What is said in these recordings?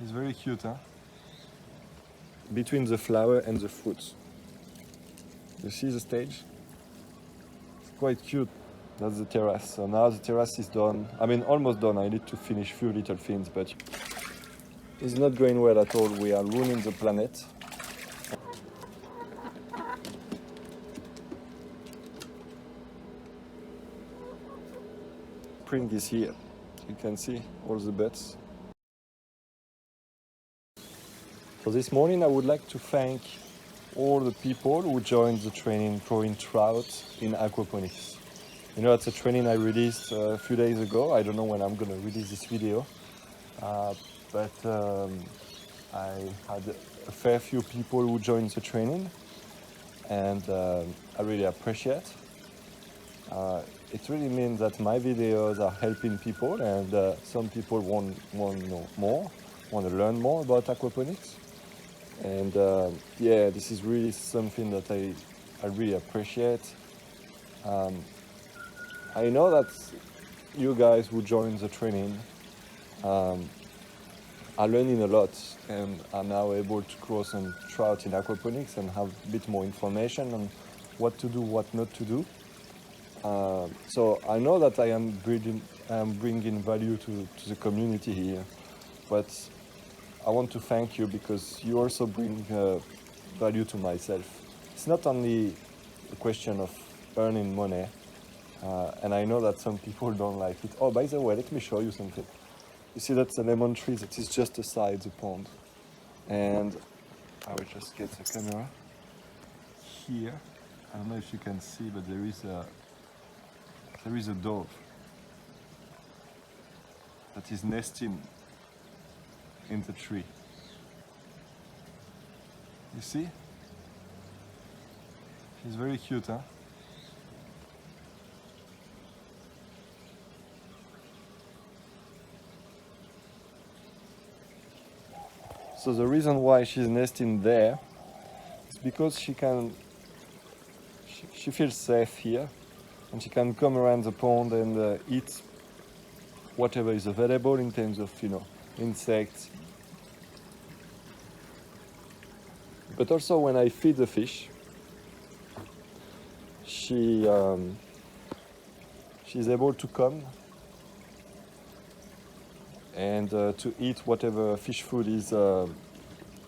He's very cute, huh? Between the flower and the fruit. You see the stage? It's quite cute. That's the terrace. So now the terrace is done. I mean, almost done. I need to finish few little things, but it's not going well at all. We are ruining the planet. Spring is here. You can see all the buds. So this morning I would like to thank all the people who joined the training growing trout in aquaponics. You know, it's a training I released a few days ago. I don't know when I'm going to release this video, but I had a fair few people who joined the training, and I really appreciate. It really means that my videos are helping people, and some people want to know more, want to learn more about aquaponics. And yeah, this is really something that I really appreciate. I know that you guys who join the training are learning a lot and are now able to grow some trout in aquaponics and have a bit more information on what to do, what not to do. So I know that I am bringing value to the community here, but I want to thank you because you also bring value to myself. It's not only a question of earning money, and I know that some people don't like it. Oh, by the way, let me show you something. You see that's a lemon tree that is just aside the pond. And I will just get the camera here. I don't know if you can see, but there is a dove that is nesting in the tree. You see? She's very cute, huh? So the reason why she's nesting there is because she feels safe here, and she can come around the pond and eat whatever is available in terms of, you know, insects. But also when I feed the fish, she's able to come and to eat whatever fish food is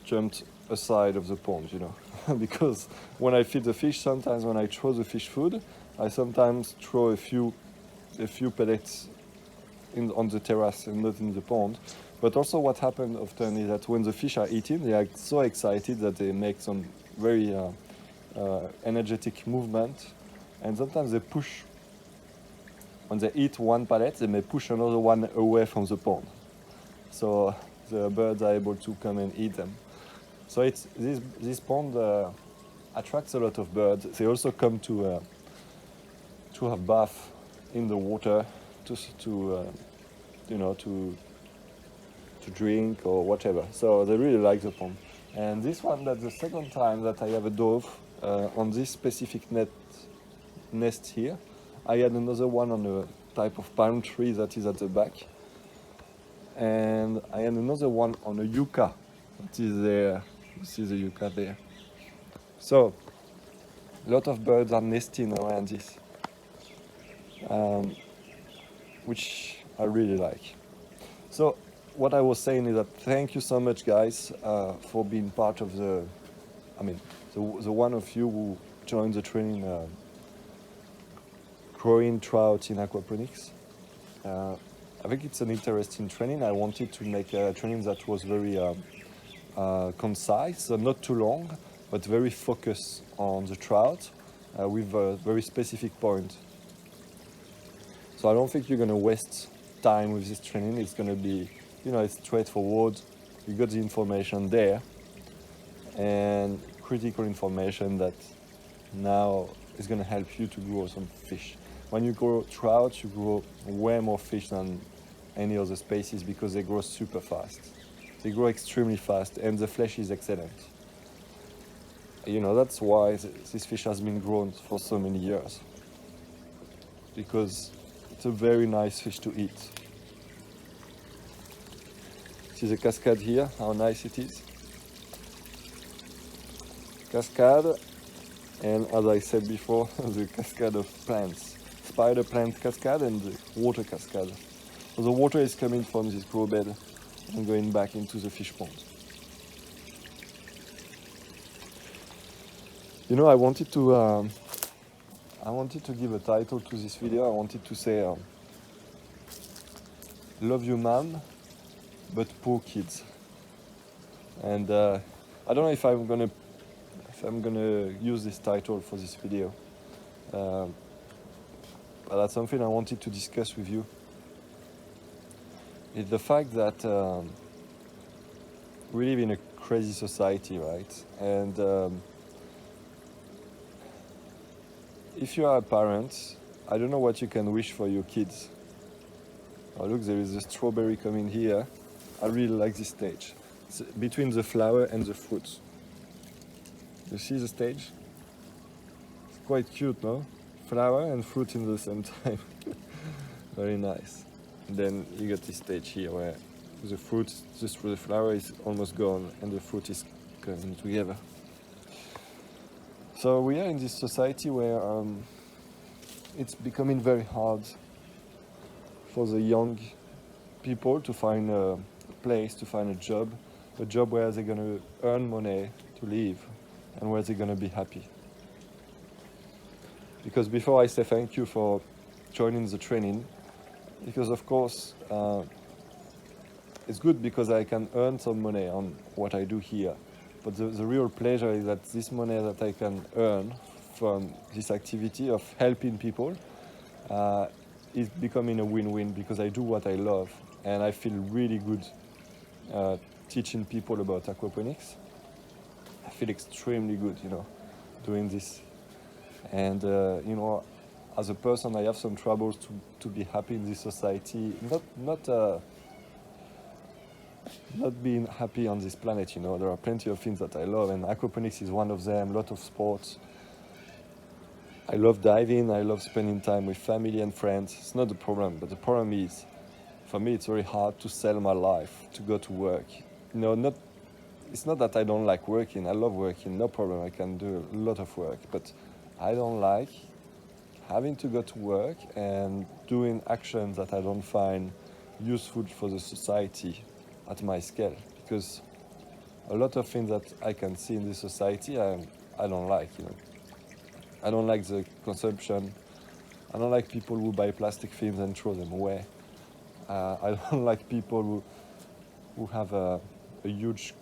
jumped aside of the pond, you know. Because when I feed the fish, sometimes when I throw the fish food, I sometimes throw a few pellets on the terrace and not in the pond. But also what happens often is that when the fish are eating, they are so excited that they make some very energetic movement, and sometimes they push. When they eat one pellet, they may push another one away from the pond. So the birds are able to come and eat them. So it's this pond attracts a lot of birds. They also come to have bath in the water, to drink or whatever. So they really like the pond. And this one, that's the second time that I have a dove on this specific nest here. I had another one on a type of palm tree that is at the back. And I had another one on a yucca that is there. You see the yucca there. So a lot of birds are nesting around this, which I really like. So what I was saying is that thank you so much, guys, for being part of the one of you who joined the training growing trout in aquaponics. I think it's an interesting training. I wanted to make a training that was very concise, not too long, but very focused on the trout with a very specific point. So I don't think you're going to waste time with this training. It's going to be, it's straightforward. You got the information there, and critical information that now is going to help you to grow some fish. When you grow trout, you grow way more fish than any other species because they grow super fast. They grow extremely fast, and the flesh is excellent. That's why this fish has been grown for so many years, because it's a very nice fish to eat. See the cascade here, how nice it is. Cascade, and as I said before, the cascade of plants. Spider plant cascade and the water cascade. So the water is coming from this grow bed and going back into the fish pond. You know, I wanted to give a title to this video. I wanted to say, love you mom, but poor kids. And I don't know if I'm gonna use this title for this video, but that's something I wanted to discuss with you. It's the fact that we live in a crazy society, right? And if you are a parent, I don't know what you can wish for your kids. Oh look, there is a strawberry coming here. I really like this stage. It's between the flower and the fruit. You see the stage? It's quite cute, no? Flower and fruit in the same time. Very nice. And then you get this stage here where the fruit, the flower is almost gone and the fruit is coming together. So we are in this society where it's becoming very hard for the young people to find a place, to find a job where they're going to earn money to live and where they're going to be happy. Because before I say thank you for joining the training, because of course it's good because I can earn some money on what I do here. But the real pleasure is that this money that I can earn from this activity of helping people is becoming a win-win because I do what I love and I feel really good teaching people about aquaponics. I feel extremely good, you know, doing this. And, you know, as a person, I have some troubles to be happy in this society. Not being happy on this planet, you know. There are plenty of things that I love, and aquaponics is one of them. A lot of sports. I love diving. I love spending time with family and friends. It's not the problem, but the problem is, for me, it's very hard to sell my life, to go to work. You know, it's not that I don't like working. I love working, no problem. I can do a lot of work, but I don't like having to go to work and doing actions that I don't find useful for the society at my scale, because a lot of things that I can see in this society I don't like, you know. I don't like the consumption. I don't like people who buy plastic things and throw them away. I don't like people who have a huge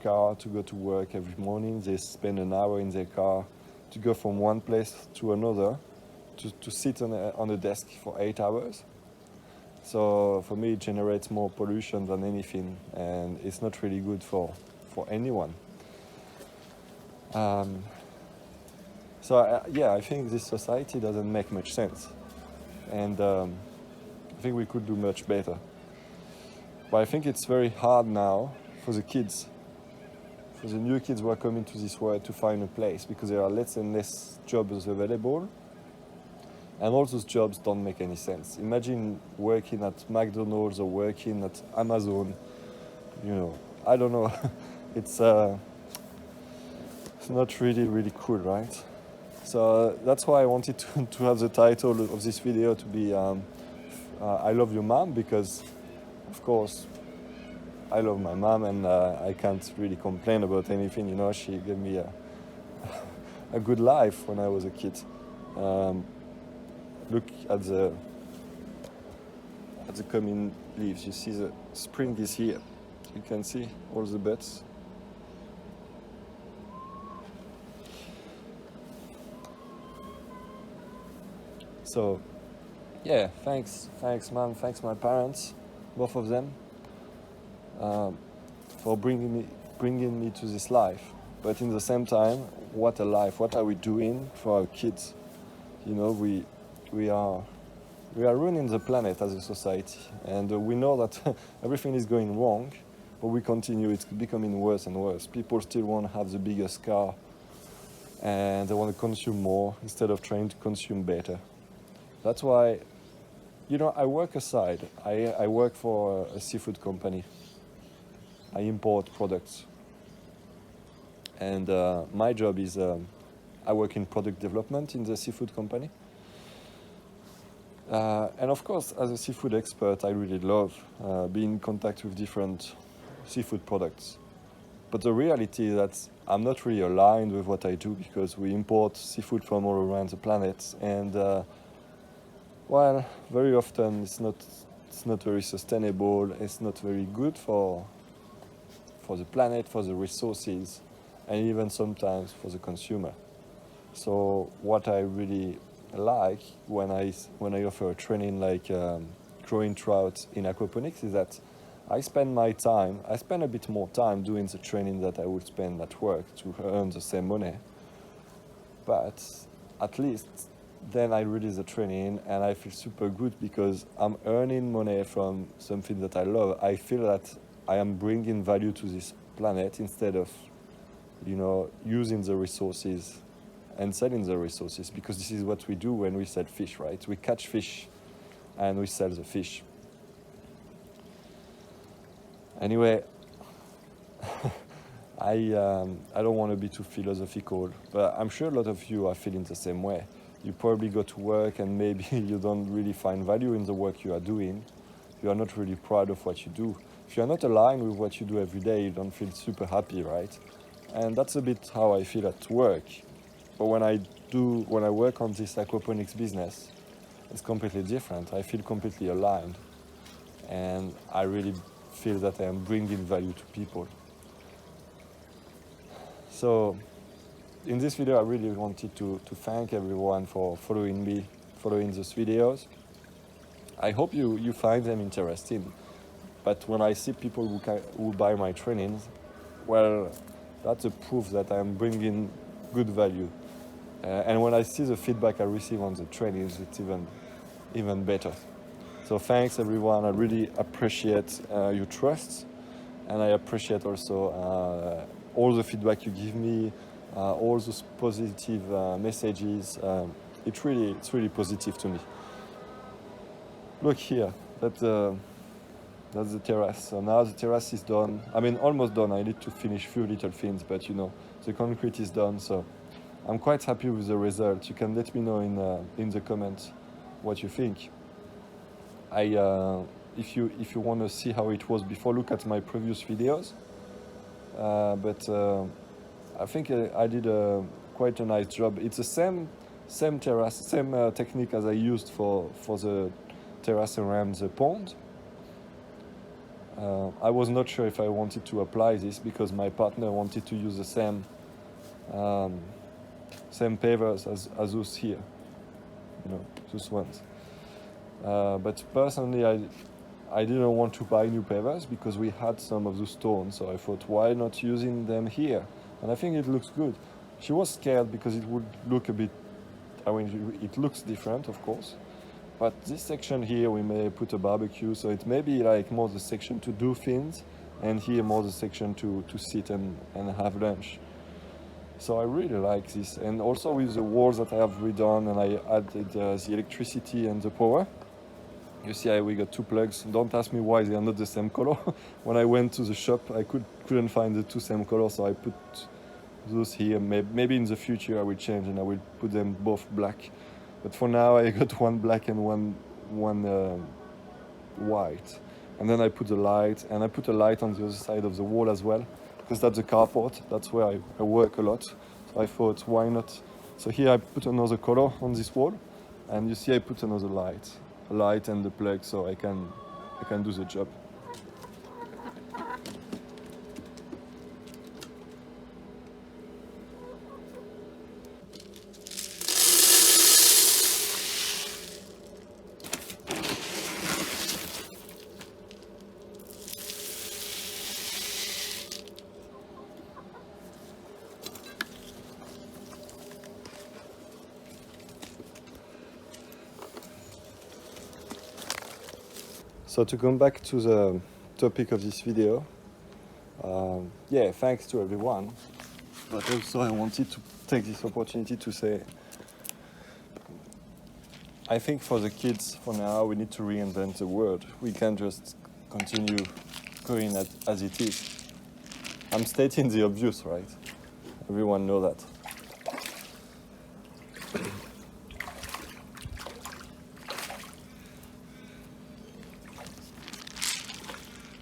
car to go to work every morning. They spend an hour in their car to go from one place to another, to sit on a desk for 8 hours. So for me, it generates more pollution than anything, and it's not really good for anyone. Yeah, I think this society doesn't make much sense, and I think we could do much better. But I think it's very hard now for the kids, for the new kids who are coming to this world, to find a place, because there are less and less jobs available. And all those jobs don't make any sense. Imagine working at McDonald's or working at Amazon. You know, I don't know. It's not really cool, right? So that's why I wanted to have the title of this video to be I love your mom, because of course I love my mom and I can't really complain about anything. You know, she gave me a good life when I was a kid. Look at the coming leaves. You see the spring is here. You can see all the buds. So, yeah, thanks mom, thanks my parents, both of them, for bringing me to this life. But in the same time, what a life! What are we doing for our kids? You know, we are ruining the planet as a society, and we know that everything is going wrong, but we continue. It's becoming worse and worse. People still want to have the biggest car, and they want to consume more instead of trying to consume better. That's why, you know, I work aside. I work for a seafood company, I import products. And my job is I work in product development in the seafood company. And of course, as a seafood expert, I really love being in contact with different seafood products. But the reality is that I'm not really aligned with what I do because we import seafood from all around the planet, and well, very often it's not very sustainable. It's not very good for the planet, for the resources, and even sometimes for the consumer. So what I really like when I offer a training like growing trout in aquaponics is that I spend a bit more time doing the training that I would spend at work to earn the same money. But at least then I release the training and I feel super good because I'm earning money from something that I love. I feel that I am bringing value to this planet instead of, using the resources and selling the resources, because this is what we do when we sell fish, right? We catch fish and we sell the fish. Anyway, I don't want to be too philosophical, but I'm sure a lot of you are feeling the same way. You probably go to work and maybe you don't really find value in the work you are doing. You are not really proud of what you do. If you are not aligned with what you do every day, you don't feel super happy, right? And that's a bit how I feel at work. But when I work on this aquaponics business, it's completely different. I feel completely aligned. And I really feel that I am bringing value to people. So in this video, I really wanted to thank everyone for following these videos. I hope you find them interesting. But when I see people who buy my trainings, well, that's a proof that I am bringing good value. And when I see the feedback I receive on the trainings, it's even better. So thanks everyone. I really appreciate your trust, and I appreciate also all the feedback you give me, all those positive messages. It's really positive to me. Look here, that's the terrace. So now the terrace is done. I mean, almost done. I need to finish a few little things, but the concrete is done. So I'm quite happy with the result. You can let me know in the comments what you think. If you want to see how it was before, look at my previous videos. But I think I did quite a nice job. It's the same terrace, same technique as I used for the terrace around the pond. I was not sure if I wanted to apply this because my partner wanted to use the same pavers as those here, those ones. But personally, I didn't want to buy new pavers because we had some of those stones, so I thought, why not using them here? And I think it looks good. She was scared because it would look a bit, it looks different, of course. But this section here, we may put a barbecue, so it may be like more the section to do things, and here more the section to sit and have lunch. So I really like this. And also with the walls that I have redone, and I added the electricity and the power. You see, we got two plugs. Don't ask me why they are not the same color. When I went to the shop, I couldn't find the two same colors, so I put those here. Maybe in the future I will change and I will put them both black. But for now, I got one black and one white. And then I put a light, and I put a light on the other side of the wall as well, because that's the carport. That's where I work a lot. So I thought, why not? So here I put another color on this wall, and you see I put another light and the plug, so I can do the job. So to come back to the topic of this video, thanks to everyone, but also I wanted to take this opportunity to say, I think for the kids, for now, we need to reinvent the world. We can't just continue going as it is. I'm stating the obvious, right? Everyone know that.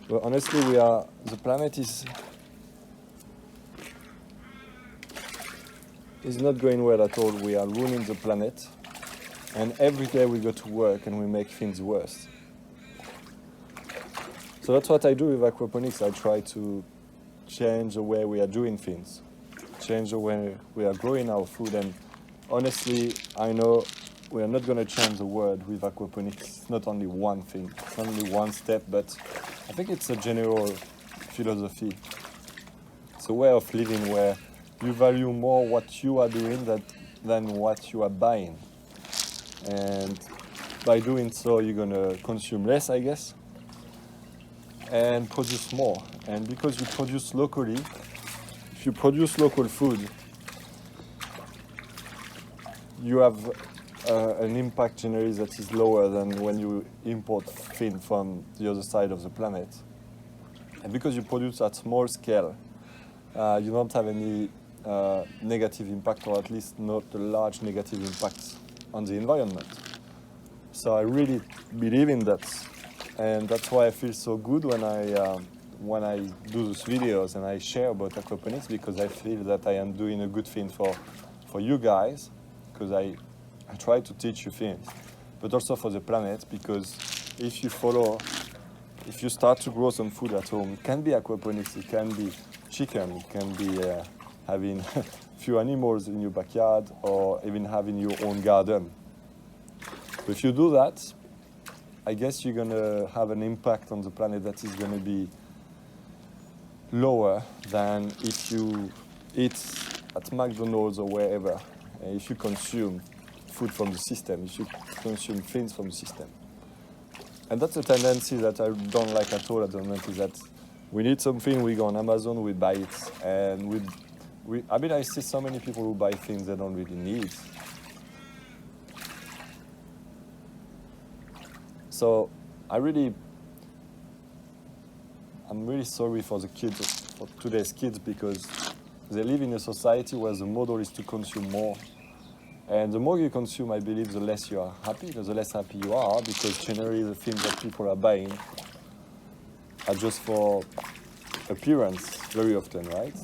Well, honestly, the planet is not going well at all. We are ruining the planet, and every day we go to work and we make things worse. So that's what I do with aquaponics. I try to change the way we are doing things, change the way we are growing our food. And honestly, I know we are not going to change the world with aquaponics. It's not only one thing, it's not only one step, but I think it's a general philosophy. It's a way of living where you value more what you are doing than what you are buying. And by doing so, you're going to consume less, I guess, and produce more. And because you produce locally, if you produce local food, you have an impact generally that is lower than when you import things from the other side of the planet. And because you produce at small scale, you don't have any negative impact, or at least not a large negative impact on the environment. So I really believe in that. And that's why I feel so good when I do those videos and I share about aquaponics, because I feel that I am doing a good thing for you guys, because I try to teach you things, but also for the planet, because if you start to grow some food at home, it can be aquaponics, it can be chicken, it can be having a few animals in your backyard, or even having your own garden. So if you do that, I guess you're going to have an impact on the planet that is going to be lower than if you eat at McDonald's or wherever, if you consume food from the system, if you consume things from the system. And that's a tendency that I don't like at all at the moment, is that we need something, we go on Amazon, we buy it, and I see so many people who buy things they don't really need. So I'm really sorry for the kids, for today's kids, because they live in a society where the model is to consume more. And the more you consume, I believe, the less you are happy, the less happy you are, because generally the things that people are buying are just for appearance very often, right?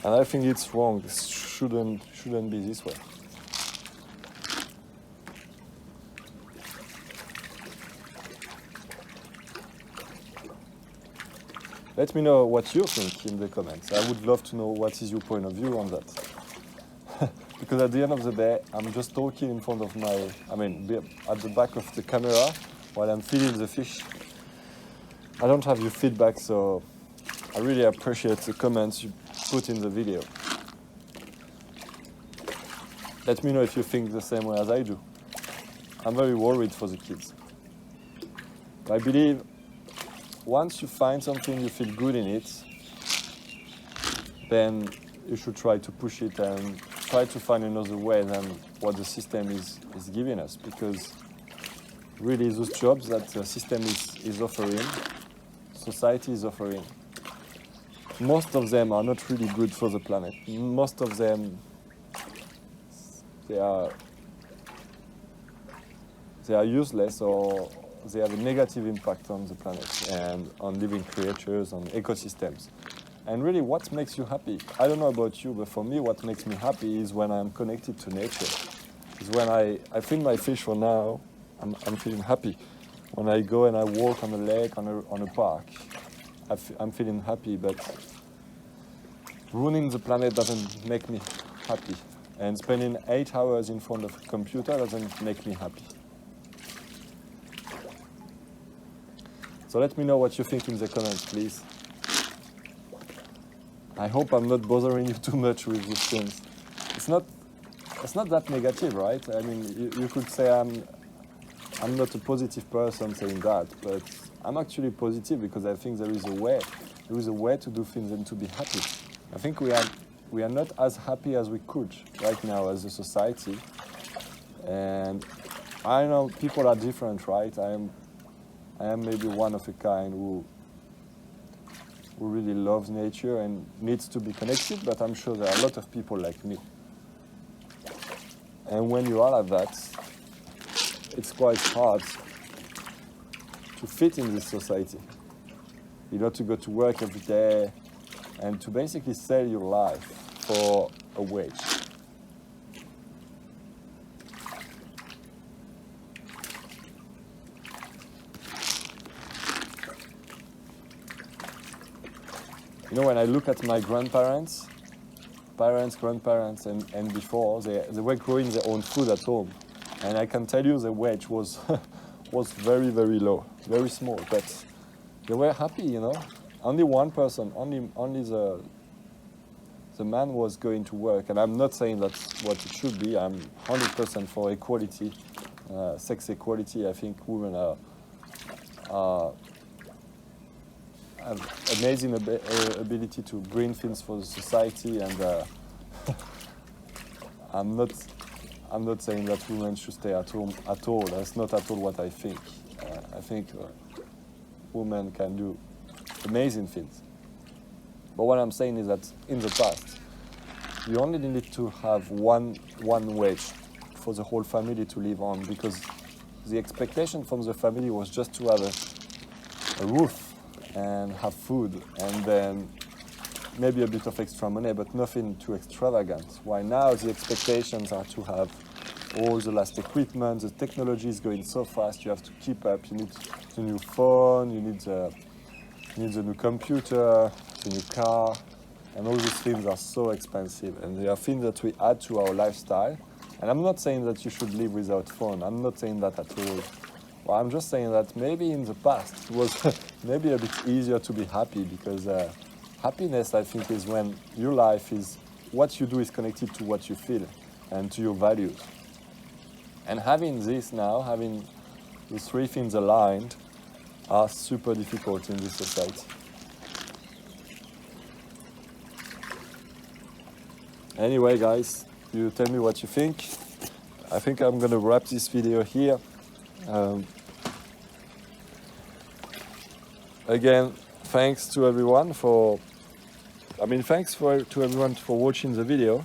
And I think it's wrong. It shouldn't be this way. Let me know what you think in the comments. I would love to know what is your point of view on that. Because at the end of the day, I'm just talking in front of at the back of the camera while I'm feeding the fish. I don't have your feedback, so I really appreciate the comments you put in the video. Let me know if you think the same way as I do. I'm very worried for the kids. I believe once you find something you feel good in it, then you should try to push it and try to find another way than what the system is giving us. Because really those jobs that the system is offering, society is offering, most of them are not really good for the planet. Most of them, they are useless, or they have a negative impact on the planet and on living creatures, on ecosystems. And really, what makes you happy? I don't know about you, but for me, what makes me happy is when I'm connected to nature. Is when I feed my fish for now, I'm feeling happy. When I go and I walk on a lake, on a park, I'm feeling happy, but ruining the planet doesn't make me happy. And spending 8 hours in front of a computer doesn't make me happy. So let me know what you think in the comments, please. I hope I'm not bothering you too much with these things. It's not that negative, right? I mean, you could say I'm not a positive person saying that, but I'm actually positive because I think there is a way to do things and to be happy. I think we are not as happy as we could right now as a society. And I know people are different, right? I am maybe one of a kind who really loves nature and needs to be connected, but I'm sure there are a lot of people like me. And when you are like that, it's quite hard to fit in this society. You know, to go to work every day and to basically sell your life for a wage. You know, when I look at my grandparents, grandparents, and before, they were growing their own food at home. And I can tell you the wage was, was very, very low, very small, but they were happy, you know. Only one person, only the man was going to work. And I'm not saying that's what it should be. I'm 100% for equality, sex equality. I think women have amazing ability to bring things for the society, and I'm not saying that women should stay at home at all. That's not at all what I think. I think women can do amazing things. But what I'm saying is that in the past, you only needed to have one wage for the whole family to live on, because the expectation from the family was just to have a roof and have food, and then maybe a bit of extra money, but nothing too extravagant. While now the expectations are to have all the last equipment, the technology is going so fast, you have to keep up. You need the new phone, you need the new computer, the new car, and all these things are so expensive, and they are things that we add to our lifestyle. And I'm not saying that you should live without phone, I'm not saying that at all. Well, I'm just saying that maybe in the past it was maybe a bit easier to be happy, because happiness, I think, is when your life is, what you do is connected to what you feel and to your values. And having this now, having the three things aligned, are super difficult in this society. Anyway, guys, you tell me what you think. I think I'm going to wrap this video here. Again, thanks to everyone to everyone for watching the video,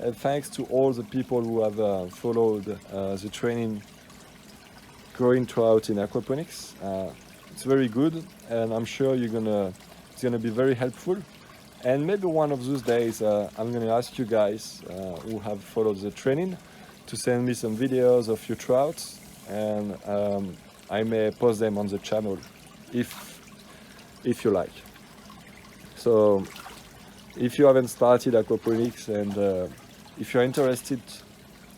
and thanks to all the people who have followed the training growing trout in aquaponics. It's very good, and I'm sure it's gonna be very helpful. And maybe one of those days, I'm gonna ask you guys who have followed the training to send me some videos of your trouts, and I may post them on the channel if you like. So if you haven't started aquaponics, and if you're interested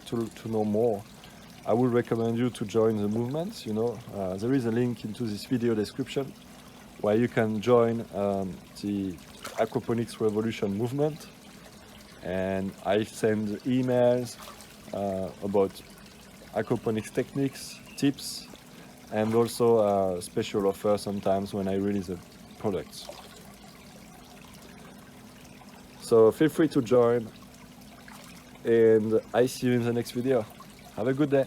to know more, I would recommend you to join the movement. You know, there is a link into this video description where you can join the Aquaponics Revolution movement, and I send emails about aquaponics techniques, tips, and also special offers sometimes when I release the products. So feel free to join, and I see you in the next video. Have a good day.